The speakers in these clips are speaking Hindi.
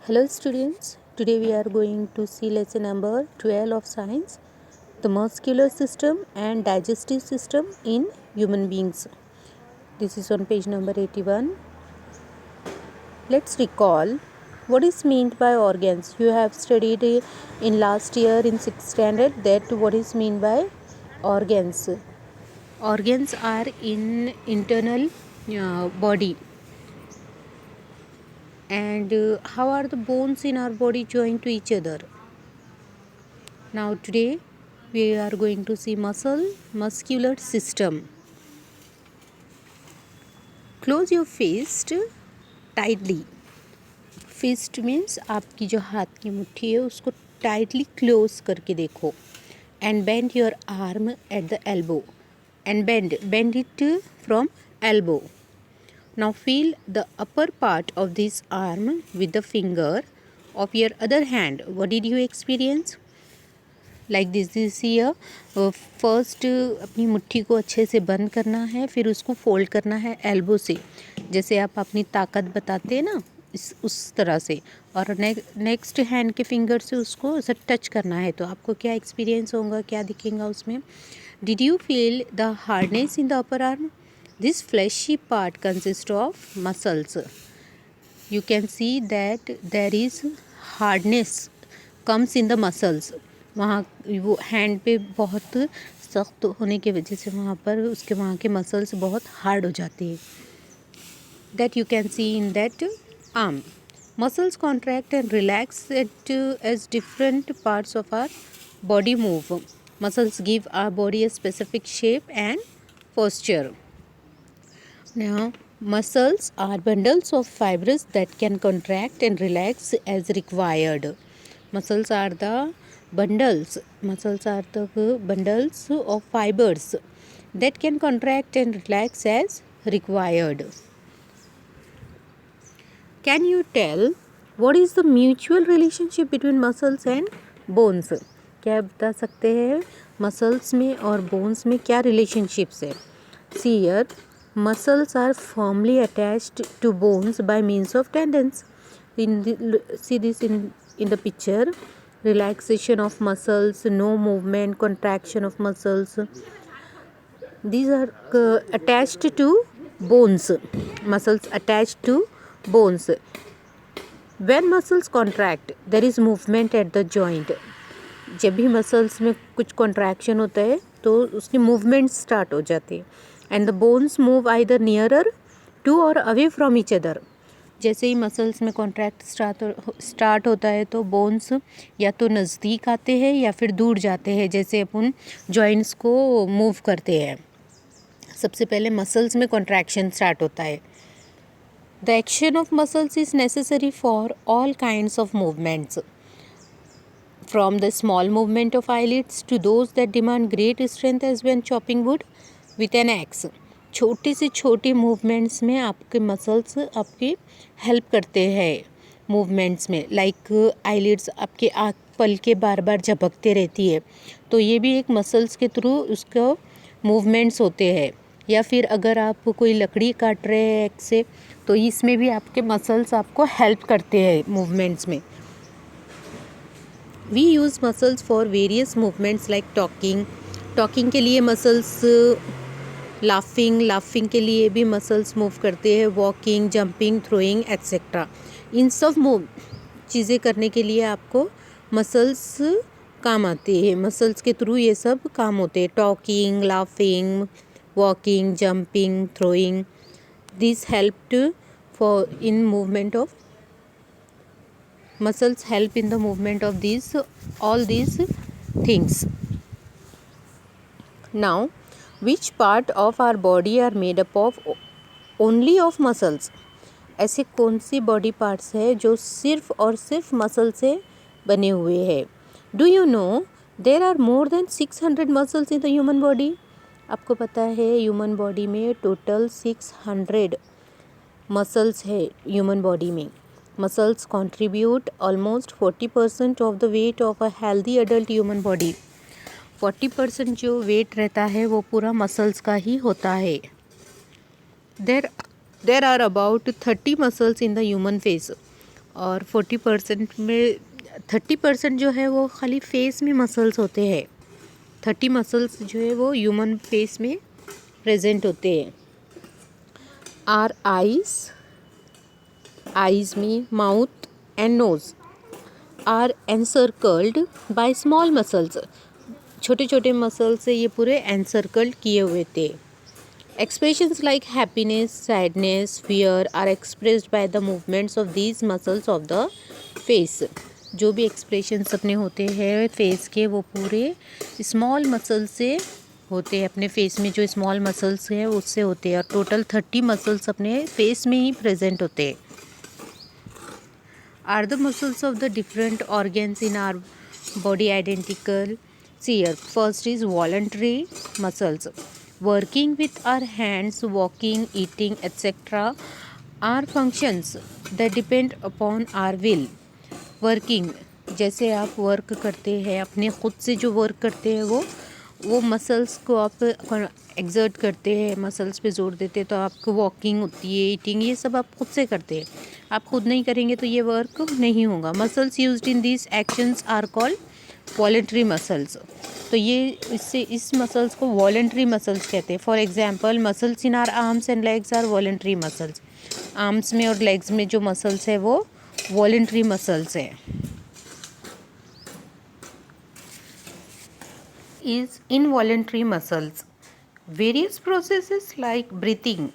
Hello students, today we are going to see lesson number 12 of science, the muscular system and digestive system in human beings. This is on page number 81. Let's recall what is meant by organs. You have studied in last year in 6th standard that what is meant by organs. Organs are in internal body. And how are the bones in our body joined to each other? Now today we are going to see muscular system. Close your fist tightly. Fist means आपकी जो हाथ की मुट्ठी है उसको tightly close करके देखो. And bend your arm at the elbow. And bend it from elbow. Now feel the upper part of this arm with the finger of your other hand. What did you experience? Like this year first अपनी मुट्ठी को अच्छे से बंद करना है, फिर उसको फोल्ड करना है एल्बो से, जैसे आप अपनी ताकत बताते हैं ना उस तरह से, और नेक्स्ट हैंड के फिंगर से उसको ऐसा टच करना है. तो आपको क्या एक्सपीरियंस होगा, क्या दिखेगा उसमें? Did you feel the hardness in the upper arm? This fleshy part consist of muscles. You can see that there is hardness comes in the muscles. वहाँ वो हैंड पे बहुत सख्त होने की वजह से वहाँ पर उसके वहाँ के मसल्स बहुत हार्ड हो जाते हैं. That you can see in that arm. Muscles contract and relax at as different parts of our body move. Muscles give our body a specific shape and posture. Now, muscles are bundles of fibers that can contract and relax as required. Muscles are the bundles of fibers that can contract and relax as required. Can you tell what is the mutual relationship between muscles and bones? क्या बता सकते हैं मसल्स में और बोन्स में क्या रिलेशनशिप्स है? See here, muscles are firmly attached to bones by means of tendons. See this in the picture. Relaxation of muscles, no movement, contraction of muscles. These are attached to bones. Muscles attached to bones. When muscles contract, there is movement at the joint. जब भी मसल्स में कुछ कॉन्ट्रैक्शन होता है तो उसकी मूवमेंट स्टार्ट हो जाती है. And the bones move either nearer to or away from each other. जैसे ही मसल्स में कॉन्ट्रैक्ट स्टार्ट होता है तो बोन्स या तो नज़दीक आते हैं या फिर दूर जाते हैं, जैसे अपन जॉइंट्स को मूव करते हैं. सबसे पहले मसल्स में कॉन्ट्रैक्शन स्टार्ट होता है. The action of muscles is necessary for all kinds of movements, from the small movement of eyelids to those that demand great strength as when chopping wood with an axe. छोटी से छोटी मूवमेंट्स में आपके मसल्स आपकी हेल्प करते हैं मूवमेंट्स में. लाइक आईलिड्स आपके आँख पल के बार बार झपकते रहती है, तो ये भी एक मसल्स के थ्रू उसका मूवमेंट्स होते हैं. या फिर अगर आप कोई लकड़ी काट रहे हैं एक्स से, तो इसमें भी आपके मसल्स आपको हेल्प करते हैं मूवमेंट्स में. We use muscles for various movements like talking के लिए muscles, laughing के लिए भी muscles move करते हैं, walking, jumping, throwing etc. इन सब चीज़ें करने के लिए आपको muscles काम आते हैं. muscles के थ्रू ये सब काम होते हैं. talking, laughing, walking, jumping, throwing. These helped for in movement of muscles help in the movement of all these things. Now, which part of our body are made up of only of muscles? ऐसे कौन सी बॉडी पार्ट्स है जो सिर्फ और सिर्फ मसल से बने हुए हैं? Do you know there are more than 600 muscles in the human body? आपको पता है ह्यूमन बॉडी में टोटल 600 मसल्स है ह्यूमन बॉडी में. Muscles contribute almost 40% of the weight of a healthy adult human body. 40% जो वेट रहता है वो पूरा मसल्स का ही होता है. There are about 30 muscles in the human face. और 40% में 30% जो है वो खाली फेस में मसल्स होते हैं। 30 मसल्स जो है वो ह्यूमन फेस में प्रेजेंट होते हैं। आर आईज में mouth and nose are encircled by small muscles. छोटे छोटे मसल से ये पूरे एनसर्कल्ड किए हुए थे। Expressions like happiness, sadness, fear are expressed by the movements of these muscles of the face. जो भी एक्सप्रेशंस अपने होते हैं फेस के वो पूरे स्मॉल मसल से होते हैं। अपने फेस में जो स्मॉल मसल्स हैं उससे होते हैं और टोटल 30 मसल्स अपने फेस में ही प्रेजेंट होते हैं। Are the muscles of the different organs in our body identical? See here, first is voluntary muscles. Working with our hands, walking, eating, etc. are functions that depend upon our will. Working, जैसे आप वर्क करते हैं अपने खुद से जो वर्क करते हैं वो मसल्स को आप एक्सर्ट करते हैं, मसल्स पे जोर देते हैं, तो आपको वॉकिंग होती है, ईटिंग, ये सब आप खुद से करते हैं। आप खुद नहीं करेंगे तो ये वर्क नहीं होगा। Muscles used in this actions are called voluntary muscles. तो ये इस मसल्स को वॉलेंट्री मसल्स कहते हैं। For example muscles in our arms and legs are voluntary muscles. Arms में और लेग्स में जो मसल्स है वो वॉलेंट्री मसल्स है। Is involuntary muscles various processes like breathing.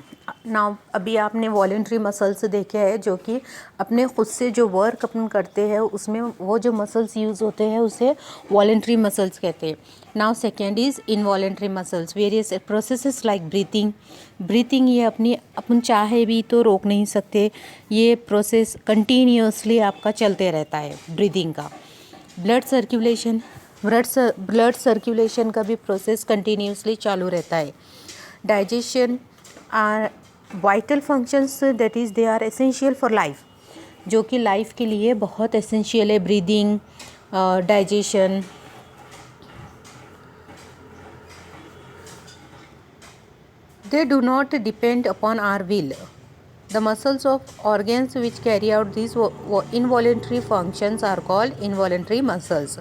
Now अभी आपने वॉलेंट्री मसल्स देखे हैं जो कि अपने खुद से जो वर्क अपन करते हैं उसमें वो जो मसल्स यूज़ होते हैं उसे वॉलेंट्री मसल्स कहते हैं। Now second is involuntary muscles various processes like breathing ये अपन चाहे भी तो रोक नहीं सकते, ये प्रोसेस कंटिन्यूसली आपका चलते रहता है ब्रीदिंग का। ब्लड सर्कुलेशन का भी प्रोसेस कंटिन्यूसली चालू रहता है। Digestion are vital functions that is they are essential for life, जो कि लाइफ के लिए बहुत एसेंशियल है। Breathing, digestion. They do not depend upon our will. The muscles of organs which carry out these involuntary functions are called involuntary muscles.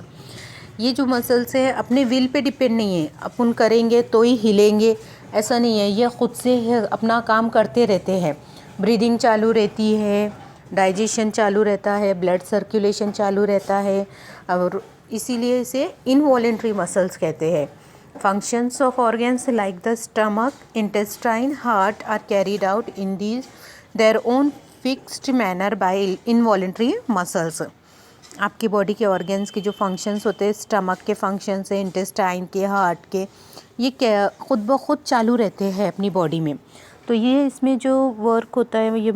ये जो मसल्स है अपने विल पे डिपेंड नहीं है, अपन करेंगे तो ही हिलेंगे ऐसा नहीं है, ये खुद से अपना काम करते रहते हैं। ब्रीदिंग चालू रहती है, डाइजेशन चालू रहता है, ब्लड सर्कुलेशन चालू रहता है, और इसीलिए इसे इनवॉलेंट्री मसल्स कहते हैं। Functions of organs like the stomach, intestine, heart are carried out in these their own fixed manner by involuntary muscles. आपकी बॉडी के ऑर्गन्स के जो फंक्शंस होते हैं, स्टमक के फंक्शंस हैं, इंटेस्टाइन के, हार्ट के, ये क्या खुद ब खुद चालू रहते हैं अपनी बॉडी में। तो ये इसमें जो वर्क होता है ये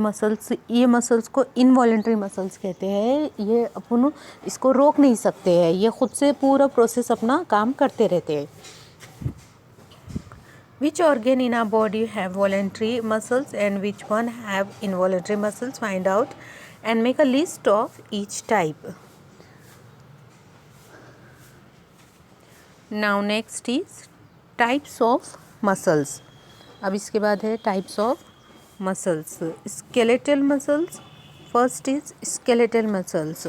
मसल्स को इनवॉलेंट्री मसल्स कहते हैं। ये अपन इसको रोक नहीं सकते हैं, ये खुद से पूरा प्रोसेस अपना काम करते रहते हैं। Which organ in our body have voluntary muscles and which one have involuntary muscles? Find out and make a list of each type. Now next is types of muscles. अब इसके बाद है types of muscles. Skeletal muscles. First is skeletal muscles.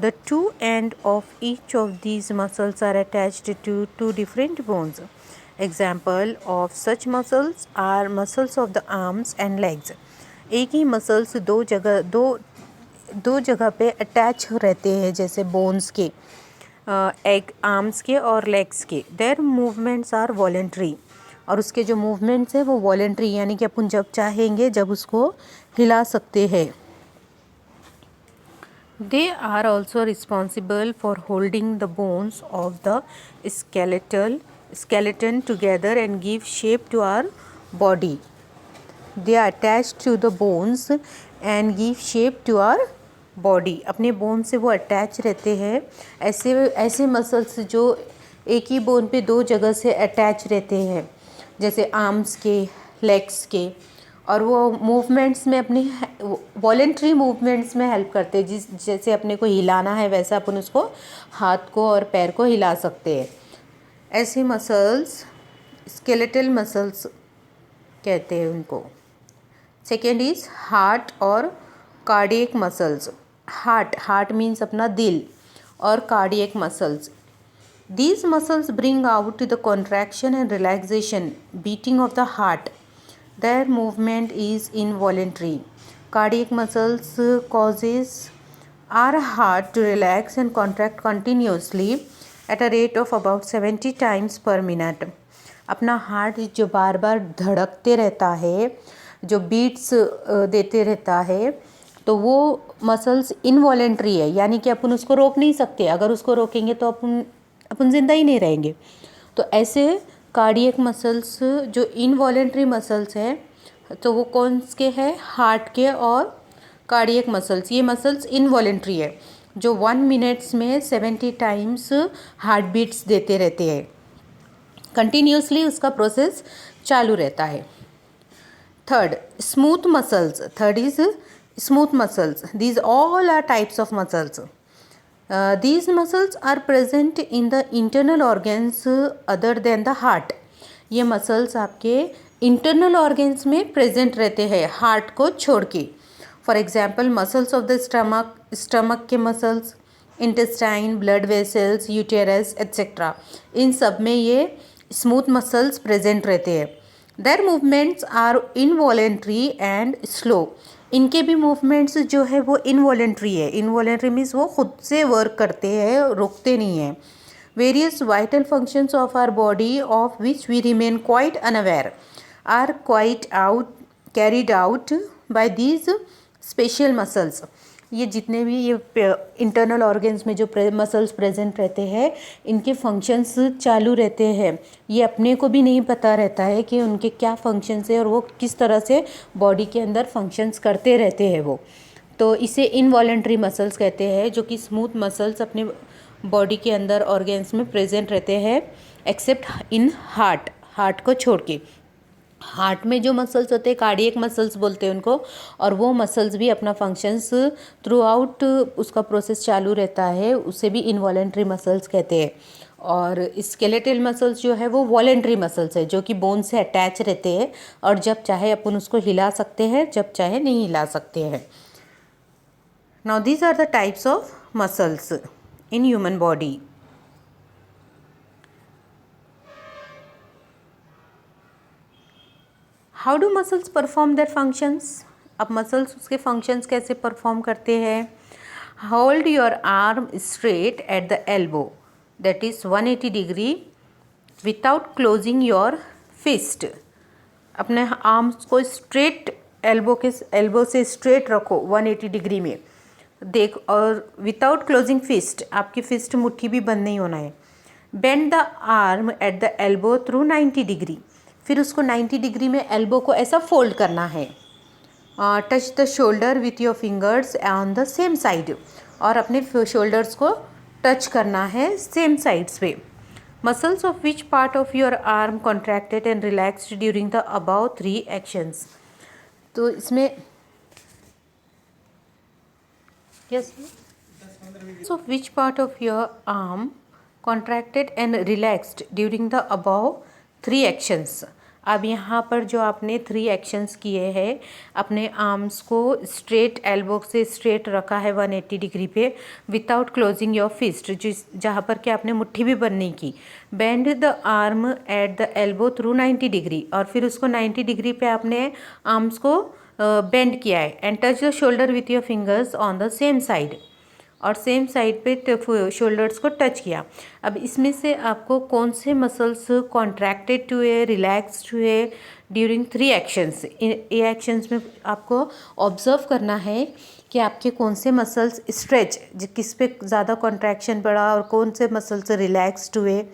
The two ends of each of these muscles are attached to two different bones. Example of such muscles are muscles of the arms and legs. एक ही मसल्स दो जगह पे अटैच रहते हैं, जैसे बोन्स के, आर्म्स के और लेग्स के। देयर मूवमेंट्स आर वॉलेंट्री, और उसके जो मूवमेंट्स हैं वो वॉलेंट्री, यानी कि अपन जब चाहेंगे जब उसको हिला सकते हैं। They are also responsible for holding the bones of the skeleton together and give shape to our body. They are attached to the bones and give shape to our body. अपने बोन से वो अटैच रहते हैं। ऐसे मसल्स जो एक ही बोन पे दो जगह से अटैच रहते हैं, जैसे आर्म्स के, लेग्स के, और वो मूवमेंट्स में अपनी वॉलेंट्री मूवमेंट्स में हेल्प करते हैं। जैसे अपने को हिलाना है वैसा अपन उसको हाथ को और पैर को हिला सकते हैं। ऐसे मसल्स स्केलेटल मसल्स कहते हैं उनको। सेकेंड इज़ हार्ट और कार्डियक मसल्स, हार्ट मीन्स अपना दिल, और cardiac muscles. These muscles bring out the contraction and relaxation beating of the heart. Their movement is involuntary. Cardiac muscles causes our heart to relax and contract continuously at a rate of about 70 times per minute. अपना हार्ट जो बार बार धड़कते रहता है, जो बीट्स देते रहता है, तो वो मसल्स इनवॉलेंट्री है, यानी कि अपन उसको रोक नहीं सकते. अगर उसको रोकेंगे तो अपन ज़िंदा ही नहीं रहेंगे. तो ऐसे कार्डियक मसल्स जो इनवॉलेंट्री मसल्स हैं, तो वो कौन के हैं? हार्ट के और कार्डियक मसल्स. ये मसल्स इनवॉलेंट्री है, जो 1 मिनट्स में 70 टाइम्स हार्ट बीट्स देते रहते हैं. कंटिन्यूसली उसका प्रोसेस चालू रहता है. Third, smooth muscles. Third is smooth muscles. These all are types of muscles. These muscles are present in the internal organs other than the heart. ये मसल्स आपके इंटरनल ऑर्गेन्स में प्रेजेंट रहते हैं, हार्ट को छोड़ के. For example muscles of the stomach के muscles, intestine, blood vessels, uterus etcetera, इन सब में ये स्मूथ मसल्स प्रेजेंट रहते हैं. Their movements are involuntary and slow. इनके भी मूवमेंट्स जो है वो इनवॉलेंट्री है. इनवॉलेंट्री मीन्स वो खुद से वर्क करते हैं, रुकते नहीं हैं. Various vital functions of our body of which we remain quite unaware are carried out by these special muscles. ये जितने भी ये इंटरनल ऑर्गन्स में जो मसल्स प्रेजेंट रहते हैं, इनके फंक्शंस चालू रहते हैं. ये अपने को भी नहीं पता रहता है कि उनके क्या फंक्शंस है और वो किस तरह से बॉडी के अंदर फंक्शंस करते रहते हैं वो. तो इसे इनवॉलेंट्री मसल्स कहते हैं, जो कि स्मूथ मसल्स अपने बॉडी के अंदर ऑर्गन्स में प्रेजेंट रहते हैं, एक्सेप्ट इन हार्ट को छोड़ के. हार्ट में जो मसल्स होते हैं कार्डियक मसल्स बोलते हैं उनको, और वो मसल्स भी अपना फंक्शंस थ्रू आउट उसका प्रोसेस चालू रहता है, उसे भी इनवॉलेंट्री मसल्स कहते हैं. और स्केलेटल मसल्स जो है वो वॉलेंट्री मसल्स है, जो कि बोन से अटैच रहते हैं, और जब चाहे अपन उसको हिला सकते हैं, जब चाहे नहीं हिला सकते हैं. Now these are the types of muscles in human body. How do muscles perform their functions. अब मसल्स उसके फंक्शंस कैसे परफॉर्म करते हैं? Hold your arm straight at the elbow, that is 180 degree, without closing your fist. अपने आर्म्स को स्ट्रेट एल्बो से स्ट्रेट रखो 180 डिग्री में, देख, और विदाउट क्लोजिंग फिस्ट, आपकी फिस्ट मुट्ठी भी बंद नहीं होना है. Bend the arm eight the elbow through 90 degree. फिर उसको 90 डिग्री में एल्बो को ऐसा फोल्ड करना है. Touch the shoulder with your fingers on the same side. और अपने शोल्डर्स को टच करना है सेम साइड्स पे. Muscles of which part of your arm contracted and relaxed during the above 3 actions. तो इसमें of which part of your arm contracted and relaxed during the above 3 actions. अब यहाँ पर जो आपने 3 एक्शंस किए हैं, अपने आर्म्स को स्ट्रेट एल्बो से स्ट्रेट रखा है 180 डिग्री पे, विदाउट क्लोजिंग योर फिस्ट, जहाँ पर कि आपने मुट्ठी भी बंद नहीं की. Bend the arm eight the elbow through 90 degree, और फिर उसको 90 डिग्री पे आपने आर्म्स को बेंड किया है. And touch the shoulder with your fingers on the same side, और सेम साइड पे शोल्डर्स को टच किया. अब इसमें से आपको कौन से मसल्स कॉन्ट्रैक्टेड हुए, रिलैक्स्ड हुए ड्यूरिंग 3 एक्शंस. ये एक्शंस में आपको ऑब्जर्व करना है कि आपके कौन से मसल्स स्ट्रेच, किस पे ज़्यादा कॉन्ट्रैक्शन पड़ा, और कौन से मसल्स रिलैक्स्ड हुए.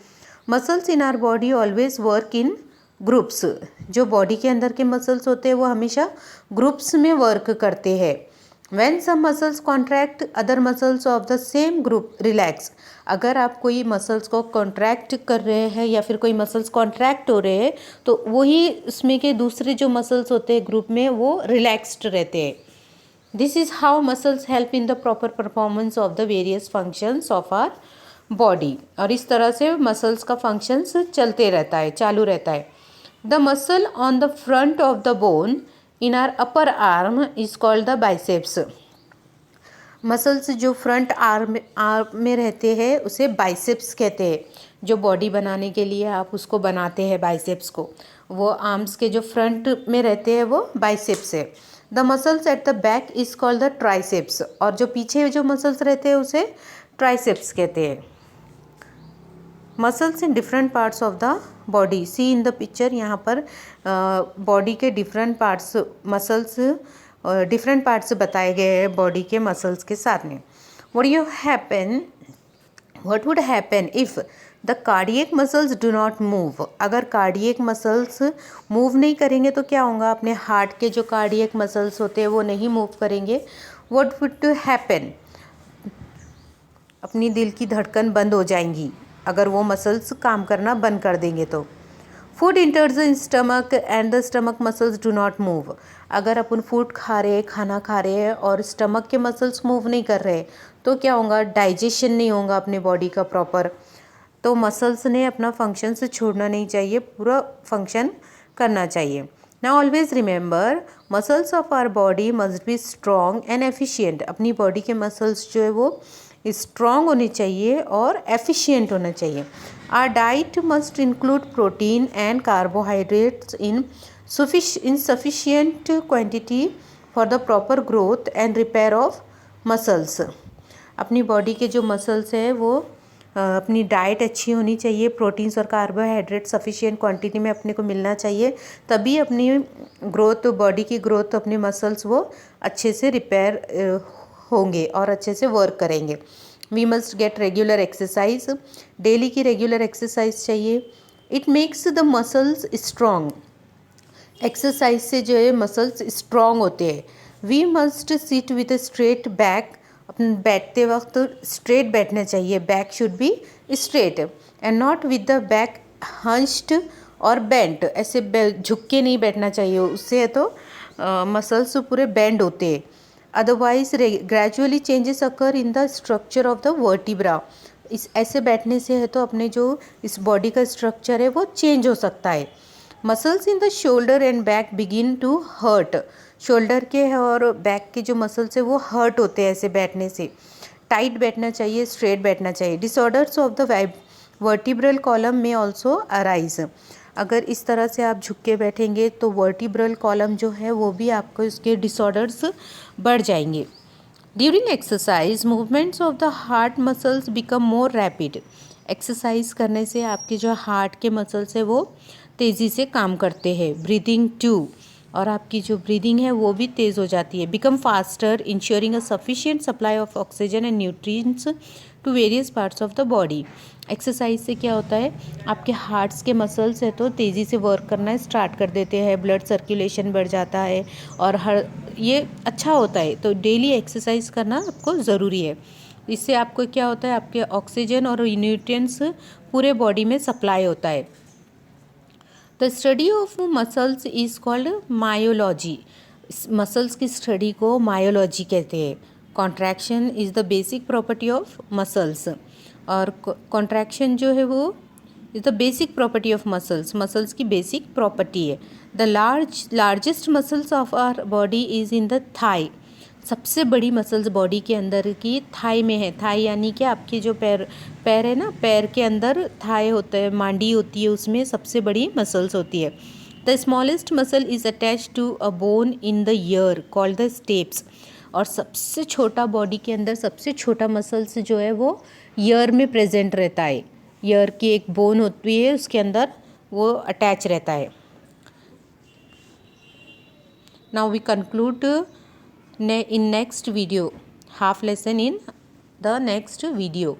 Muscles in our body always work in groups. जो बॉडी के अंदर के मसल्स होते हैं वो हमेशा ग्रुप्स में वर्क करते हैं. When some muscles contract, other muscles of the same group relax. अगर आप कोई मसल्स को कॉन्ट्रैक्ट कर रहे हैं या फिर कोई मसल्स कॉन्ट्रैक्ट हो रहे हैं, तो वही उसमें के दूसरे जो मसल्स होते हैं ग्रुप में वो रिलैक्स्ड रहते हैं. This is how muscles help in the proper performance of the various functions of our body. और इस तरह से मसल्स का फंक्शंस चलते रहता है, चालू रहता है. The muscle on the front of the bone in are upper arm is called the biceps. Muscles जो फ्रंट आर्म में रहते हैं उसे बाइसेप्स कहते हैं। जो बॉडी बनाने के लिए आप उसको बनाते हैं बाइसेप्स को, वो आर्म्स के जो फ्रंट में रहते हैं वो बाइसेप्स है। The muscles at the back is called the triceps, और जो पीछे जो मसल्स रहते हैं उसे ट्राइसेप्स कहते हैं। Muscles in different parts of the body, see in the picture. यहाँ पर बॉडी के different parts muscles different parts बताए गए हैं बॉडी के मसल्स के साथ में। What would happen if the cardiac muscles do not move. अगर कार्डियक मसल्स मूव नहीं करेंगे तो क्या होगा, अपने हार्ट के जो कार्डियक मसल्स होते हैं वो नहीं मूव करेंगे। व्हाट वुड हैपन, अपनी दिल की धड़कन बंद हो जाएंगी अगर वो मसल्स काम करना बंद कर देंगे तो। Food इंटर्स the stomach and the stomach muscles do not move. अगर अपन फूड खा रहे हैं, खाना खा रहे हैं और स्टमक के मसल्स मूव नहीं कर रहे तो क्या होगा, डाइजेशन नहीं होगा अपने बॉडी का प्रॉपर। तो मसल्स ने अपना फंक्शन से छोड़ना नहीं चाहिए, पूरा फंक्शन करना चाहिए। Now always remember, muscles of our body must be strong and efficient. अपनी बॉडी के मसल्स जो है वो स्ट्रॉन्ग होने चाहिए और एफिशिएंट होना चाहिए। Our diet must include protein and carbohydrates in sufficient quantity for the proper growth and repair of muscles। अपनी बॉडी के जो मसल्स है वो अपनी डाइट अच्छी होनी चाहिए, प्रोटीन्स और कार्बोहाइड्रेट सफिशिएंट क्वांटिटी में अपने को मिलना चाहिए, तभी अपनी ग्रोथ, बॉडी की ग्रोथ, अपने मसल्स वो अच्छे से रिपेयर होंगे और अच्छे से वर्क करेंगे। We must get regular exercise, daily की रेगुलर एक्सरसाइज चाहिए। It makes the muscles strong. Exercise से जो है मसल्स स्ट्रॉन्ग होते हैं। We must sit with a straight back, अपन बैठते वक्त स्ट्रेट बैठना चाहिए, back should be straight and not with the back hunched और बेंट। ऐसे झुक के नहीं बैठना चाहिए, उससे तो मसल्स पूरे बेंड होते हैं। Otherwise gradually changes occur in the structure of the vertebra. इस ऐसे बैठने से है तो अपने जो इस बॉडी का स्ट्रक्चर है वो चेंज हो सकता है। Muscles in the shoulder and back begin to hurt. Shoulder के और बैक के जो मसल्स है वो हर्ट होते हैं ऐसे बैठने से। टाइट बैठना चाहिए, स्ट्रेट बैठना चाहिए। Disorders of the vertebral column में ऑल्सो अराइज। अगर इस तरह से आप झुक के बैठेंगे तो वर्टिब्रल कॉलम जो है वो भी आपको इसके डिसऑर्डर्स बढ़ जाएंगे। During exercise movements of the heart muscles become more rapid. Exercise करने से आपके जो हार्ट के मसल्स है वो तेज़ी से काम करते हैं। ब्रीदिंग टू, और आपकी जो ब्रीदिंग है वो भी तेज़ हो जाती है। Become faster, ensuring a sufficient supply of oxygen and nutrients to various parts of the body. Exercise से क्या होता है, आपके हार्ट्स के मसल्स है तो तेज़ी से वर्क करना स्टार्ट कर देते हैं, ब्लड सर्कुलेशन बढ़ जाता है और ये अच्छा होता है। तो डेली एक्सरसाइज करना आपको ज़रूरी है। इससे आपको क्या होता है, आपके ऑक्सीजन और न्यूट्रिएंट्स पूरे बॉडी में सप्लाई होता है। The study of muscles is called myology. Muscles की स्टडी को मायोलॉजी कहते हैं। Contraction is the basic property of muscles, और कॉन्ट्रैक्शन जो है वो is the basic property of muscles, muscles की बेसिक प्रॉपर्टी है। The largest muscles of our body is in the thigh. सबसे बड़ी मसल्स बॉडी के अंदर की थाई में है। थाई यानी कि आपके जो पैर है ना, पैर के अंदर थाई होता है, मांडी होती है, उसमें सबसे बड़ी मसल्स होती है। The smallest muscle is attach to a bone in the ear called the stapes. और सबसे छोटा, बॉडी के अंदर सबसे छोटा मसल्स जो है वो ईयर में प्रेजेंट रहता है। ईयर की एक बोन होती है, उसके अंदर वो अटैच रहता है। Now we conclude in next video, half lesson in the next video.